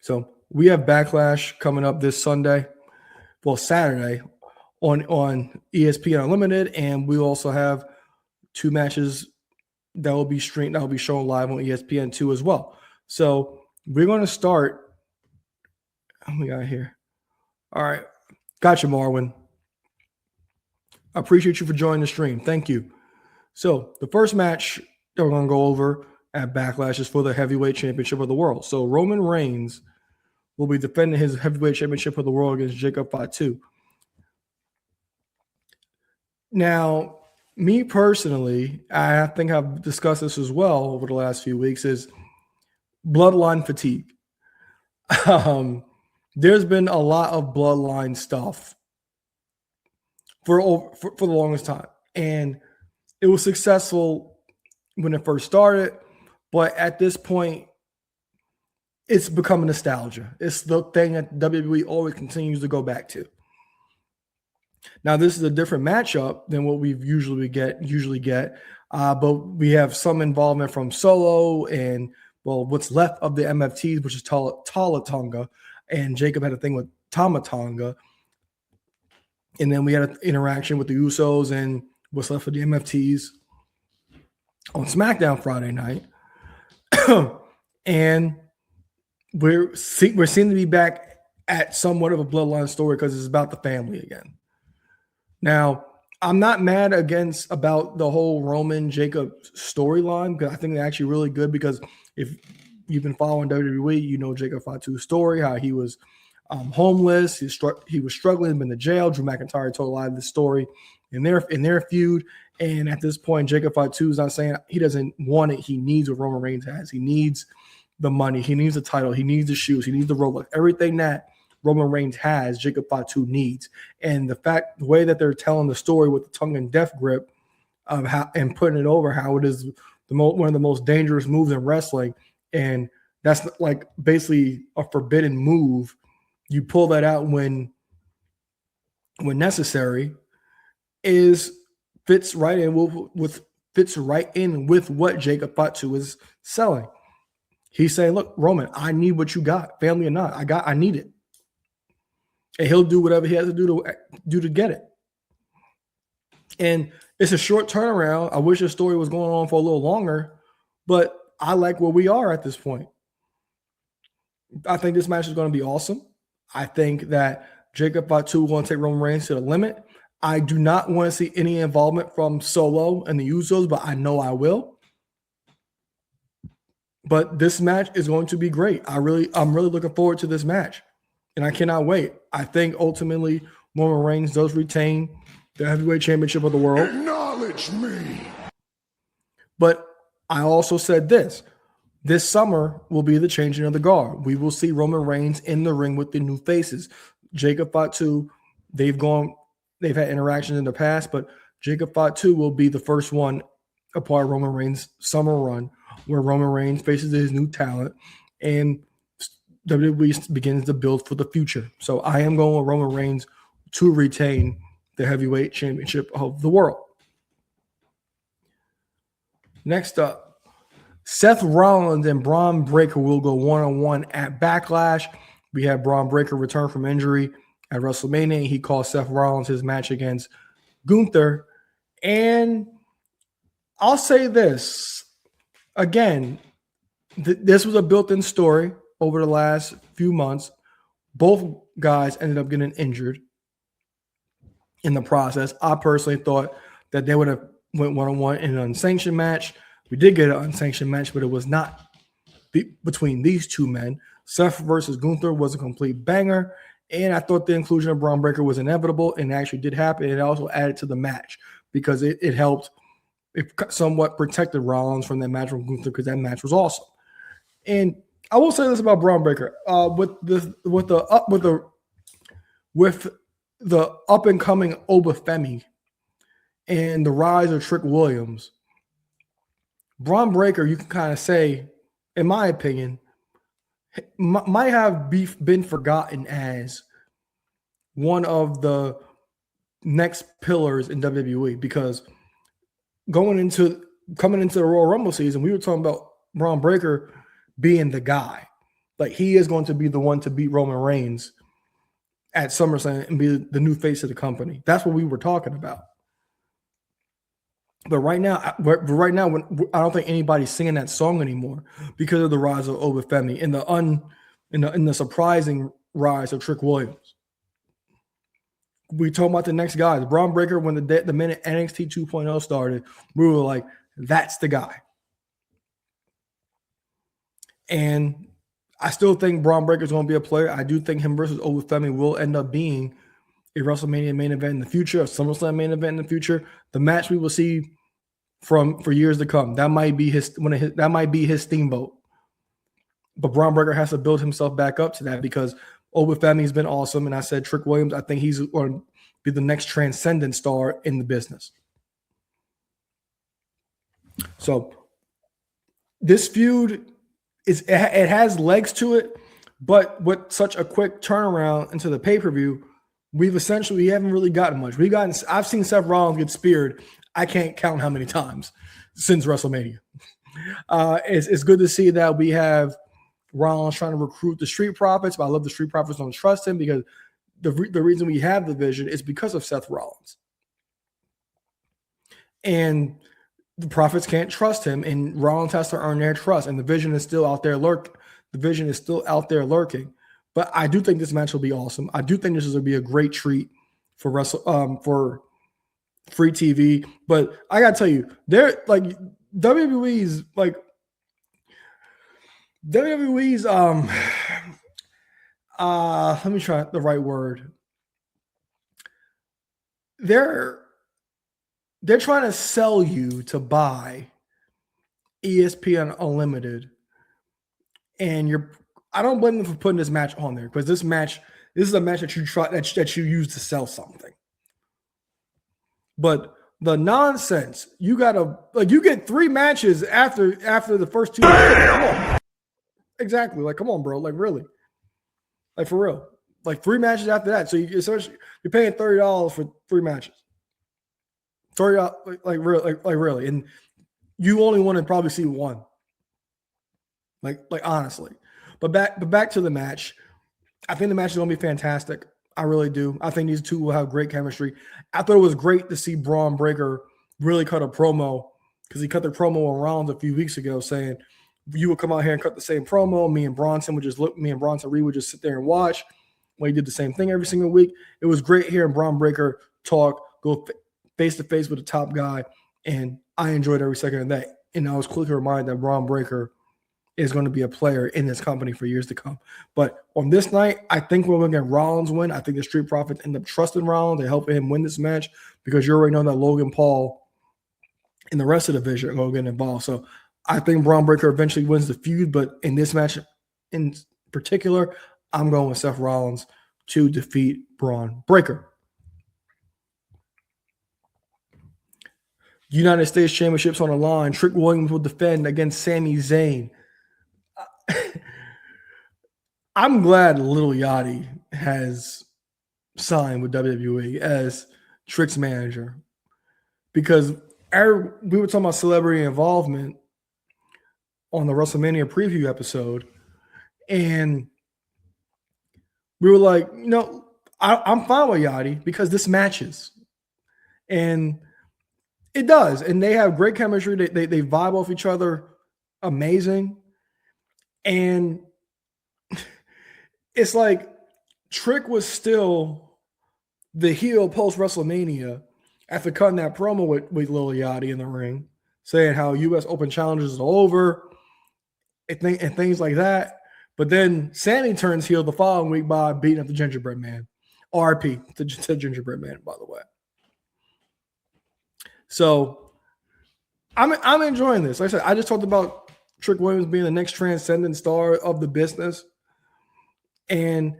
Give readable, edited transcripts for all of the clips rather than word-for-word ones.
So we have Backlash coming up this Sunday, well, Saturday on ESPN Unlimited, and we also have 2 matches that will be streamed, that will be shown live on ESPN2 as well. So we're going to start. What we got here? All right. Gotcha, Marwin. I appreciate you for joining the stream. Thank you. So the first match that we're going to go over at Backlash is for the heavyweight championship of the world. So Roman Reigns will be defending his heavyweight championship of the world against Jacob Fatu. Now, me personally, I think I've discussed this as well over the last few weeks, is bloodline fatigue. There's been a lot of bloodline stuff for the longest time. And it was successful when it first started, but at this point, it's becoming nostalgia. It's the thing that WWE always continues to go back to. Now, this is a different matchup than what we usually get, but we have some involvement from Solo and, well, what's left of the MFTs, which is Tala Tonga, and Jacob had a thing with Tama Tonga. And then we had an interaction with the Usos and what's left of the MFTs on SmackDown Friday night. And we're seem to be back at somewhat of a bloodline story because it's about the family again. Now, I'm not mad about the whole Roman Jacob storyline, because I think they're actually really good, because if you've been following WWE, you know Jacob Fatu's story, how he was homeless, he was struggling, been to jail. Drew McIntyre told a lot of this story in their feud. And at this point, Jacob Fatu is not saying he doesn't want it. He needs what Roman Reigns has. He needs the money. He needs the title. He needs the shoes. He needs the Rolex. Everything that Roman Reigns has, Jacob Fatu needs. And the way that they're telling the story with the tongue and death grip of how, and putting it over how it is one of the most dangerous moves in wrestling, and that's like basically a forbidden move. You pull that out when necessary, fits right in with what Jacob Fatu is selling. He's saying, "Look, Roman, I need what you got, family or not. I need it." And he'll do whatever he has to do to get it. And it's a short turnaround. I wish the story was going on for a little longer, but I like where we are at this point. I think this match is going to be awesome. I think that Jacob Fatu will take Roman Reigns to the limit. I do not want to see any involvement from Solo and the Usos, but I know I will. But this match is going to be great. I'm really looking forward to this match, and I cannot wait. I think ultimately Roman Reigns does retain the heavyweight championship of the world. Acknowledge me. But I also said this summer will be the changing of the guard. We will see Roman Reigns in the ring with the new faces. Jacob Fatu, they've had interactions in the past, but Jacob Fatu will be the first one a part of Roman Reigns' summer run, where Roman Reigns faces his new talent and WWE begins to build for the future. So I am going with Roman Reigns to retain the heavyweight championship of the world. Next up, Seth Rollins and Braun Breaker will go one-on-one at Backlash. We have Braun Breaker return from injury at WrestleMania. He called Seth Rollins his match against Gunther. And I'll say this again, this was a built-in story over the last few months. Both guys ended up getting injured in the process. I personally thought that they would have went one-on-one in an unsanctioned match. We did get an unsanctioned match, but it was not between these two men. Seth versus Gunther was a complete banger, and I thought the inclusion of Braun Breaker was inevitable, and actually did happen. It also added to the match because it helped. It somewhat protected Rollins from that match from Gunther, because that match was awesome. And I will say this about Braun Breaker: with the up and coming Obafemi and the rise of Trick Williams, Braun Breaker, you can kind of say, in my opinion, might have been forgotten as one of the next pillars in WWE, because coming into the Royal Rumble season, we were talking about Braun Breaker being the guy. Like, he is going to be the one to beat Roman Reigns at SummerSlam and be the new face of the company. That's what we were talking about. But right now, when I don't think anybody's singing that song anymore because of the rise of Obafemi and the surprising rise of Trick Williams. We talk about the next guys. Braun Breaker, when the minute NXT 2.0 started, we were like, that's the guy. And I still think Braun Breaker is going to be a player. I do think him versus Obafemi will end up being a WrestleMania main event in the future, a SummerSlam main event in the future. The match we will see for years to come. That might be his steamboat. But Braun Breaker has to build himself back up to that because Obafemi's been awesome. And I said Trick Williams, I think he's going to be the next transcendent star in the business. So this feud it has legs to it, but with such a quick turnaround into the pay-per-view, we haven't really gotten much. I've seen Seth Rollins get speared. I can't count how many times since WrestleMania. It's good to see that we have Rollins trying to recruit the Street Profits, but I love the Street Profits don't trust him because the reason we have the vision is because of Seth Rollins. And the Profits can't trust him, and Rollins has to earn their trust, and the vision is still out there lurking. But I do think this match will be awesome. I do think this is going to be a great treat for free TV. But I gotta tell you, they're like WWE's let me try the right word. They're trying to sell you to buy ESPN Unlimited, and I don't blame them for putting this match on there because this is a match that you use to sell something. But the nonsense, you get 3 matches after the first 2 matches. Come on. Exactly. Like, come on, bro. Like, really. Like, for real. Like, 3 matches after that. So you're paying $30 for 3 matches. $30, like really. And you only want to probably see 1. Like honestly. But back to the match. I think the match is going to be fantastic. I really do. I think these two will have great chemistry. I thought it was great to see Braun Breaker really cut a promo because he cut the promo on Rollins a few weeks ago saying, you would come out here and cut the same promo. Me and Bronson Reed would just sit there and watch. Well, he did the same thing every single week. It was great hearing Braun Breaker talk, go face to face with the top guy, and I enjoyed every second of that. And I was quickly reminded that Braun Breaker is going to be a player in this company for years to come. But on this night, I think we're going to get Rollins win. I think the Street Profits end up trusting Rollins and helping him win this match because you already know that Logan Paul and the rest of the division are going to get involved. So I think Braun Breaker eventually wins the feud, but in this match in particular, I'm going with Seth Rollins to defeat Braun Breaker. United States Championships on the line. Trick Williams will defend against Sami Zayn. I'm glad Lil Yachty has signed with WWE as Trick's manager because we were talking about celebrity involvement on the WrestleMania preview episode, and we were like, I'm fine with Yachty because this matches, and it does, and they have great chemistry. They vibe off each other, amazing, and it's like Trick was still the heel post WrestleMania after cutting that promo with Lil Yachty in the ring, saying how U.S. Open challenges is over and things like that. But then Sammy turns heel the following week by beating up the Gingerbread Man. RP to Gingerbread Man, by the way. So I'm enjoying this. Like I said, I just talked about Trick Williams being the next transcendent star of the business. And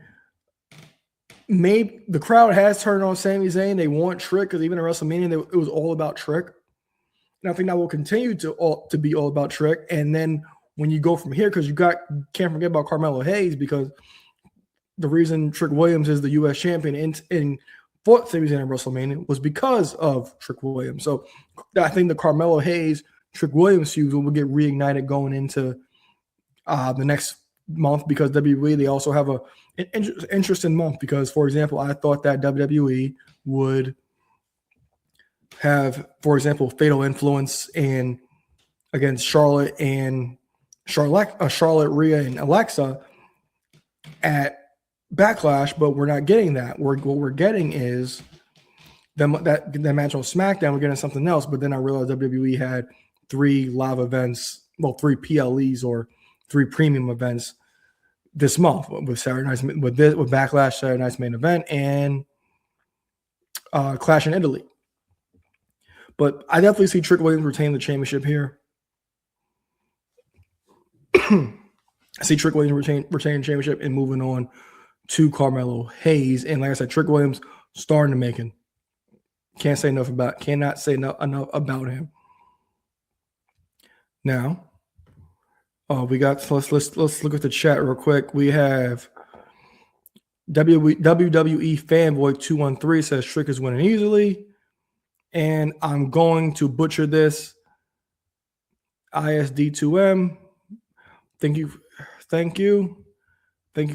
maybe the crowd has turned on Sami Zayn. They want Trick because even in WrestleMania, it was all about Trick. And I think that will continue to be all about Trick. And then when you go from here, because can't forget about Carmelo Hayes, because the reason Trick Williams is the U.S. champion in fought Sami Zayn in WrestleMania was because of Trick Williams. So I think the Carmelo Hayes Trick Williams feud will get reignited going into the next month because WWE, they also have an interesting month because, for example, I thought that WWE would have, for example, Fatal Influence and against Charlotte, Rhea, and Alexa at Backlash, but we're not getting that. What we're getting is that match on SmackDown. We're getting something else, but then I realized WWE had 3 live events, 3 PLEs or 3 premium events this month with Saturday night's with Backlash, Saturday night's main event, and Clash in Italy. But I definitely see Trick Williams retain the championship here. I see Trick Williams retaining the championship and moving on to Carmelo Hayes. And like I said, Trick Williams starting to making. Cannot say enough about him. Now, we got let's look at the chat real quick. We have WWE Fanboy 213 says Trick is winning easily. And I'm going to butcher this. ISD2M. Thank you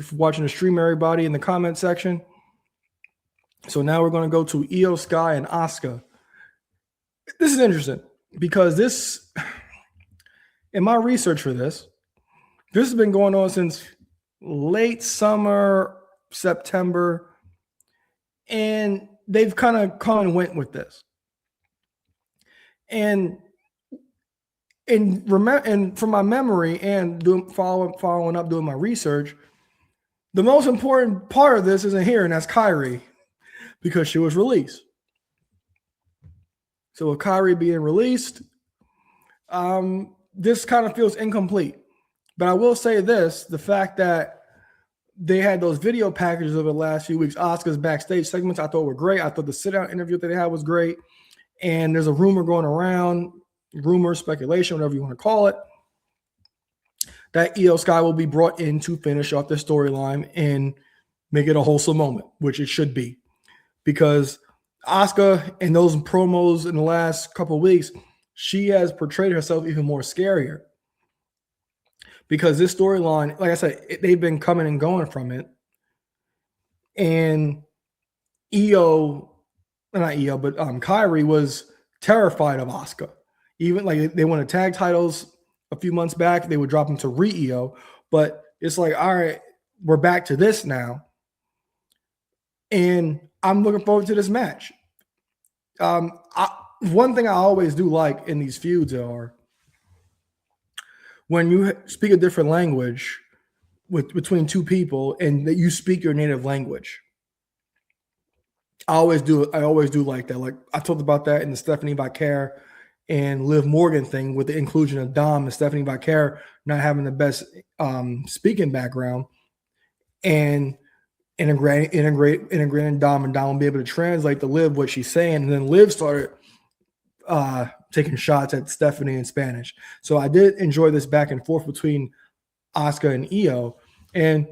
for watching the stream, everybody, in the comment section. So now we're going to go to Io Sky and Asuka. This is interesting because this, in my research for this has been going on since late summer, September, and they've kind of come and went with this. And from my memory and following up doing my research, the most important part of this isn't here, and that's Kyrie, because she was released. So with Kyrie being released, this kind of feels incomplete. But I will say this, the fact that they had those video packages over the last few weeks, Asuka's backstage segments, I thought were great. I thought the sit-down interview that they had was great. And there's a rumor going around, speculation, whatever you want to call it, that Io Sky will be brought in to finish off the storyline and make it a wholesome moment, which it should be. Because Asuka, in those promos in the last couple of weeks, she has portrayed herself even more scarier. Because this storyline, like I said, they've been coming and going from it. And Kyrie was terrified of Asuka. Even like they won the tag titles a few months back, they would drop them to Rio. But it's like, all right, we're back to this now. And I'm looking forward to this match. One thing I always do like in these feuds are when you speak a different language between two people and that you speak your native language. I always do like that. Like I talked about that in the Stephanie Vicaire and Liv Morgan thing with the inclusion of Dom and Stephanie Vicaire not having the best speaking background, and integrating Dom, and Dom will be able to translate to Liv what she's saying. And then Liv started taking shots at Stephanie in Spanish. So I did enjoy this back and forth between Asuka and Io. And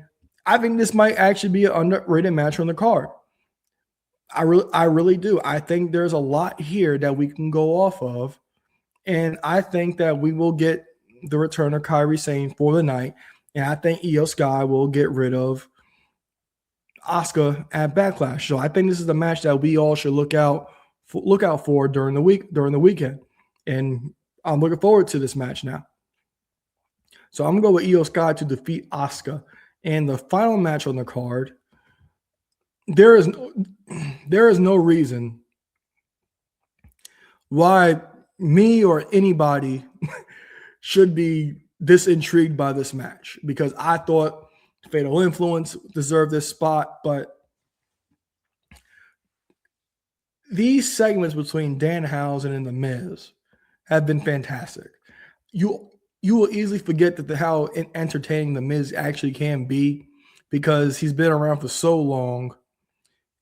I think this might actually be an underrated match on the card. I really do. I think there's a lot here that we can go off of. And I think that we will get the return of Kairi Sane for the night. And I think Io Sky will get rid of Asuka at Backlash. So I think this is the match that we all should look out for during the weekend. And I'm looking forward to this match now. So I'm going to go with Io Sky to defeat Asuka. And the final match on the card, there is no reason why me or anybody should be this intrigued by this match, because I thought Fatal Influence deserved this spot, but these segments between Danhausen and The Miz have been fantastic. You will easily forget that how entertaining The Miz actually can be, because he's been around for so long,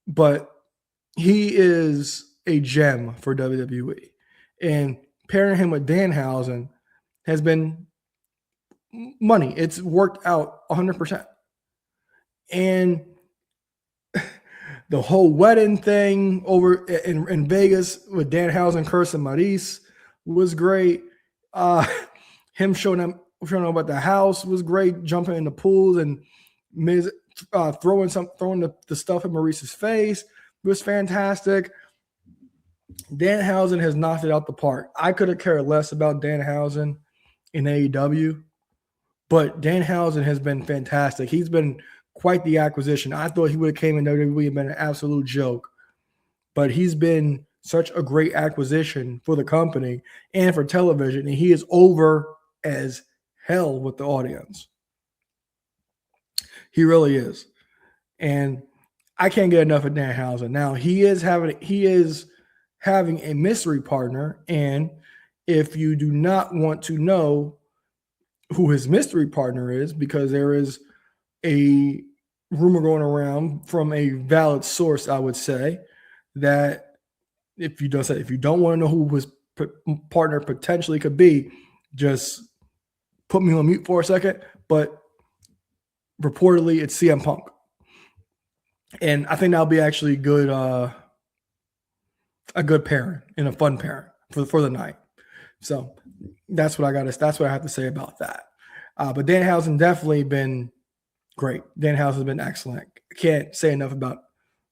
but he is a gem for WWE. And pairing him with Danhausen has been money. It's worked out 100%. And the whole wedding thing over in Vegas with Danhausen, Curse, and Maurice was great. Him showing up if you don't know about the house, was great, jumping in the pools and Miz throwing the stuff in Maurice's face was fantastic. Danhausen has knocked it out the park. I could have cared less about Danhausen in AEW, but Danhausen has been fantastic. He's been quite the acquisition. I thought he would have came in WWE and been an absolute joke, but he's been such a great acquisition for the company and for television, and he is over as hell with the audience. He really is. And I can't get enough of Danhausen. Now, he is having a mystery partner, and if you do not want to know who his mystery partner is, because there is a rumor going around from a valid source, I would say, that if you don't want to know who his partner potentially could be, just put me on mute for a second. But reportedly, it's CM Punk, and I think that'll be actually good, a good pairing and a fun pairing for the night. So that's what that's what I have to say about that. But Danhausen definitely been great. Danhausen's been excellent. I can't say enough about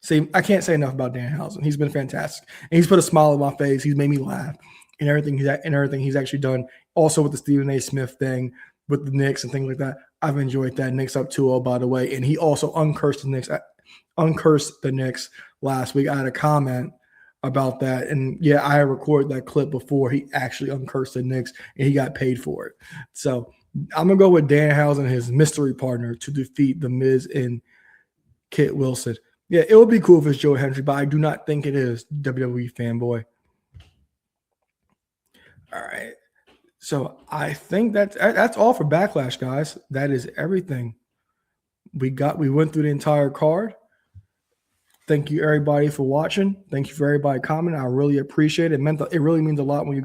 Danhausen. He's been fantastic, and he's put a smile on my face. He's made me laugh, and everything he's actually done. Also with the Stephen A. Smith thing with the Knicks and things like that, I've enjoyed that. Knicks up 2-0, by the way, and he also uncursed the Knicks last week. I had a comment about that, and yeah, I recorded that clip before he actually uncursed the Knicks, and he got paid for it. So I'm gonna go with Danhausen, his mystery partner, to defeat The Miz and Kit Wilson. Yeah, it would be cool if it's Joe Hendry, but I do not think it is, WWE fanboy. All right. So I think that's all for Backlash, guys. That is everything. We went through the entire card. Thank you, everybody, for watching. Thank you for everybody commenting. I really appreciate it. It really means a lot when you guys